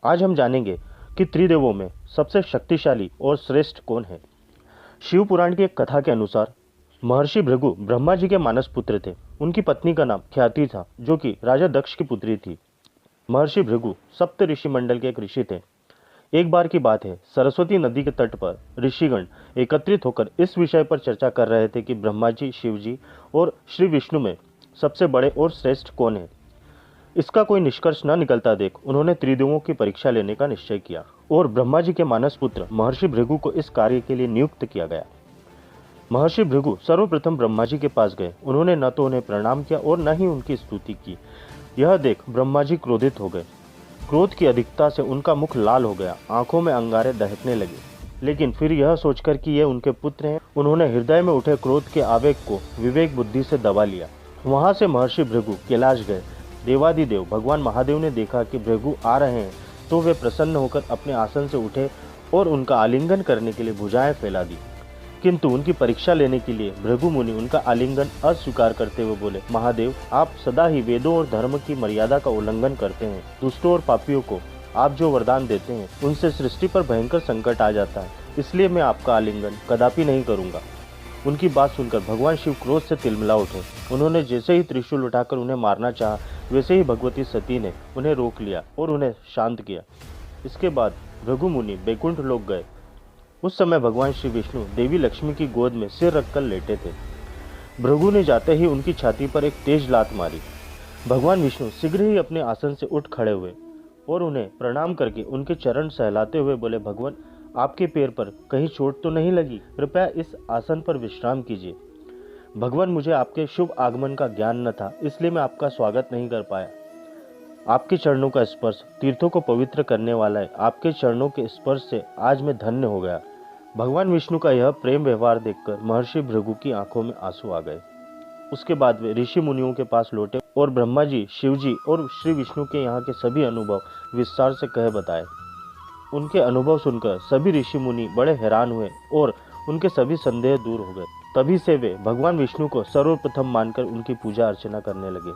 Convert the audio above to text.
आज हम जानेंगे कि त्रिदेवों में सबसे शक्तिशाली और श्रेष्ठ कौन है। शिव पुराण की एक कथा के अनुसार महर्षि भृगु ब्रह्मा जी के मानस पुत्र थे। उनकी पत्नी का नाम ख्याति था, जो कि राजा दक्ष की पुत्री थी। महर्षि भृगु सप्त ऋषि मंडल के एक ऋषि थे। एक बार की बात है, सरस्वती नदी के तट पर ऋषिगण एकत्रित होकर इस विषय पर चर्चा कर रहे थे कि ब्रह्मा जी, शिव जी और श्री विष्णु में सबसे बड़े और श्रेष्ठ कौन है। इसका कोई निष्कर्ष न निकलता देख उन्होंने त्रिदेवों की परीक्षा लेने का निश्चय किया और ब्रह्मा जी के मानस पुत्र महर्षि भृगु को इस कार्य के लिए नियुक्त किया गया। महर्षि भृगु सर्वप्रथम ब्रह्मा जी के पास गए। उन्होंने न तो उन्हें प्रणाम किया और न ही उनकी स्तुति की। यह देख ब्रह्मा जी क्रोधित हो गए। क्रोध की अधिकता से उनका मुख लाल हो गया, आंखों में अंगारे दहकने लगे। लेकिन फिर यह सोचकर कि ये उनके पुत्र हैं, उन्होंने हृदय में उठे क्रोध के आवेग को विवेक बुद्धि से दबा लिया। वहां से महर्षि भृगु कैलाश गए। देवादिदेव भगवान महादेव ने देखा कि भृगु आ रहे हैं, तो वे प्रसन्न होकर अपने आसन से उठे और उनका आलिंगन करने के लिए भुजाएं फैला दी। किंतु उनकी परीक्षा लेने के लिए भृगु मुनि उनका आलिंगन अस्वीकार करते हुए बोले, महादेव, आप सदा ही वेदों और धर्म की मर्यादा का उल्लंघन करते हैं। दुष्टों और पापियों को आप जो वरदान देते हैं, उनसे सृष्टि पर भयंकर संकट आ जाता है, इसलिए मैं आपका आलिंगन कदापि नहीं करूंगा। उनकी बात सुनकर भगवान शिव क्रोध से तिलमिला उठे। उन्होंने जैसे ही त्रिशूल उठाकर उन्हें मारना चाहा, वैसे ही भगवती सती ने उन्हें रोक लिया और उन्हें शांत किया। इसके बाद भृगु मुनि बैकुंठ लोक गए। उस समय भगवान श्री विष्णु देवी लक्ष्मी की गोद में सिर रखकर लेटे थे। भृगु ने जाते ही उनकी छाती पर एक तेज लात मारी। भगवान विष्णु शीघ्र ही अपने आसन से उठ खड़े हुए और उन्हें प्रणाम करके उनके चरण सहलाते हुए बोले, भगवान, आपके पैर पर कहीं चोट तो नहीं लगी? कृपया इस आसन पर विश्राम कीजिए। भगवान, मुझे आपके शुभ आगमन का ज्ञान न था, इसलिए मैं आपका स्वागत नहीं कर पाया। आपके चरणों का स्पर्श तीर्थों को पवित्र करने वाला है। आपके चरणों के स्पर्श से आज मैं धन्य हो गया। भगवान विष्णु का यह प्रेम व्यवहार देखकर महर्षि भृगु की आंखों में आंसू आ गए। उसके बाद वे ऋषि मुनियों के पास लौटे और ब्रह्मा जी, शिव जी और श्री विष्णु के यहाँ के सभी अनुभव विस्तार से कह बताए। उनके अनुभव सुनकर सभी ऋषि मुनि बड़े हैरान हुए और उनके सभी संदेह दूर हो गए। तभी से वे भगवान विष्णु को सर्वप्रथम मानकर उनकी पूजा अर्चना करने लगे।